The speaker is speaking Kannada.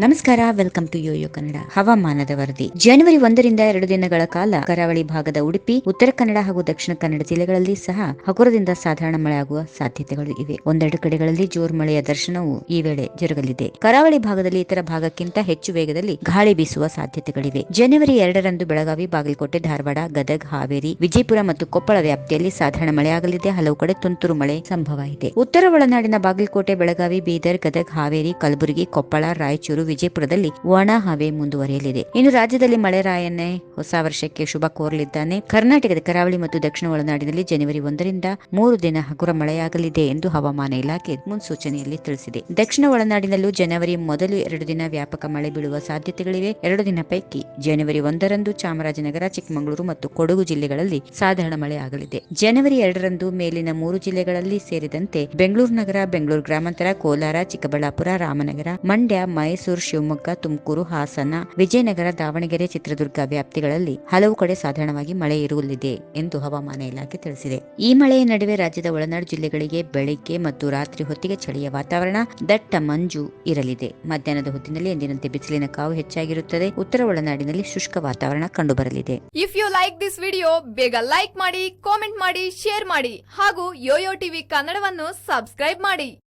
ನಮಸ್ಕಾರ, ವೆಲ್ಕಮ್ ಟು ಯೋಯೋ ಕನ್ನಡ. ಹವಾಮಾನದ ವರದಿ. ಜನವರಿ 1ರಿಂದ 2 ದಿನಗಳ ಕಾಲ ಕರಾವಳಿ ಭಾಗದ ಉಡುಪಿ, ಉತ್ತರ ಕನ್ನಡ ಹಾಗೂ ದಕ್ಷಿಣ ಕನ್ನಡ ಜಿಲ್ಲೆಗಳಲ್ಲಿ ಸಹ ಹಗುರದಿಂದ ಸಾಧಾರಣ ಮಳೆಯಾಗುವ ಸಾಧ್ಯತೆಗಳು ಇವೆ. ಒಂದೆರಡು ಕಡೆಗಳಲ್ಲಿ ಜೋರು ಮಳೆಯ ದರ್ಶನವು ಈ ವೇಳೆ ಜರುಗಲಿದೆ. ಕರಾವಳಿ ಭಾಗದಲ್ಲಿ ಇತರ ಭಾಗಕ್ಕಿಂತ ಹೆಚ್ಚು ವೇಗದಲ್ಲಿ ಗಾಳಿ ಬೀಸುವ ಸಾಧ್ಯತೆಗಳಿವೆ. ಜನವರಿ 2ರಂದು ಬೆಳಗಾವಿ, ಬಾಗಲಕೋಟೆ, ಧಾರವಾಡ, ಗದಗ, ಹಾವೇರಿ, ವಿಜಯಪುರ ಮತ್ತು ಕೊಪ್ಪಳ ವ್ಯಾಪ್ತಿಯಲ್ಲಿ ಸಾಧಾರಣ ಮಳೆಯಾಗಲಿದೆ. ಹಲವು ಕಡೆ ತುಂತುರು ಮಳೆ ಸಂಭವ ಇದೆ. ಉತ್ತರ ಒಳನಾಡಿನ ಬಾಗಲಕೋಟೆ, ಬೆಳಗಾವಿ, ಬೀದರ್, ಗದಗ, ಹಾವೇರಿ, ಕಲಬುರಗಿ, ಕೊಪ್ಪಳ, ರಾಯಚೂರು, ವಿಜಯಪುರದಲ್ಲಿ ಒಣ ಹವೆ ಮುಂದುವರಿಯಲಿದೆ. ಇನ್ನು ರಾಜ್ಯದಲ್ಲಿ ಮಳೆರಾಯನೇ ಹೊಸ ವರ್ಷಕ್ಕೆ ಶುಭ ಕೋರಲಿದ್ದಾನೆ. ಕರ್ನಾಟಕದ ಕರಾವಳಿ ಮತ್ತು ದಕ್ಷಿಣ ಒಳನಾಡಿನಲ್ಲಿ ಜನವರಿ 1ರಿಂದ 3 ದಿನ ಹಗುರ ಮಳೆಯಾಗಲಿದೆ ಎಂದು ಹವಾಮಾನ ಇಲಾಖೆ ಮುನ್ಸೂಚನೆಯಲ್ಲಿ ತಿಳಿಸಿದೆ. ದಕ್ಷಿಣ ಒಳನಾಡಿನಲ್ಲೂ ಜನವರಿ ಮೊದಲು 2 ದಿನ ವ್ಯಾಪಕ ಮಳೆ ಬೀಳುವ ಸಾಧ್ಯತೆಗಳಿವೆ. 2 ದಿನ ಪೈಕಿ ಜನವರಿ 1ರಂದು ಚಾಮರಾಜನಗರ, ಚಿಕ್ಕಮಗಳೂರು ಮತ್ತು ಕೊಡಗು ಜಿಲ್ಲೆಗಳಲ್ಲಿ ಸಾಧಾರಣ ಮಳೆ ಆಗಲಿದೆ. ಜನವರಿ 2ರಂದು ಮೇಲಿನ 3 ಜಿಲ್ಲೆಗಳಲ್ಲಿ ಸೇರಿದಂತೆ ಬೆಂಗಳೂರು ನಗರ, ಬೆಂಗಳೂರು ಗ್ರಾಮಾಂತರ, ಕೋಲಾರ, ಚಿಕ್ಕಬಳ್ಳಾಪುರ, ರಾಮನಗರ, ಮಂಡ್ಯ, ಮೈಸೂರು, ಶಿವಮೊಗ್ಗ, ತುಮಕೂರು, ಹಾಸನ, ವಿಜಯನಗರ, ದಾವಣಗೆರೆ, ಚಿತ್ರದುರ್ಗ ವ್ಯಾಪ್ತಿಗಳಲ್ಲಿ ಹಲವು ಕಡೆ ಸಾಧಾರಣವಾಗಿ ಮಳೆ ಇರುವಲ್ಲಿದೆ ಎಂದು ಹವಾಮಾನ ಇಲಾಖೆ ತಿಳಿಸಿದೆ. ಈ ಮಳೆಯ ನಡುವೆ ರಾಜ್ಯದ ಒಳನಾಡು ಜಿಲ್ಲೆಗಳಿಗೆ ಬೆಳಿಗ್ಗೆ ಮತ್ತು ರಾತ್ರಿ ಹೊತ್ತಿಗೆ ಚಳಿಯ ವಾತಾವರಣ, ದಟ್ಟ ಮಂಜು ಇರಲಿದೆ. ಮಧ್ಯಾಹ್ನದ ಹೊತ್ತಿನಲ್ಲಿ ಎಂದಿನಂತೆ ಬಿಸಿಲಿನ ಕಾವು ಹೆಚ್ಚಾಗಿರುತ್ತದೆ. ಉತ್ತರ ಒಳನಾಡಿನಲ್ಲಿ ಶುಷ್ಕ ವಾತಾವರಣ ಕಂಡುಬರಲಿದೆ. If you like this video, ಬೇಗ ಲೈಕ್ ಮಾಡಿ, ಕಾಮೆಂಟ್ ಮಾಡಿ, ಶೇರ್ ಮಾಡಿ ಹಾಗೂ ಯೋಯೋ ಟಿವಿ ಕನ್ನಡವನ್ನು ಸಬ್ಸ್ಕ್ರೈಬ್ ಮಾಡಿ.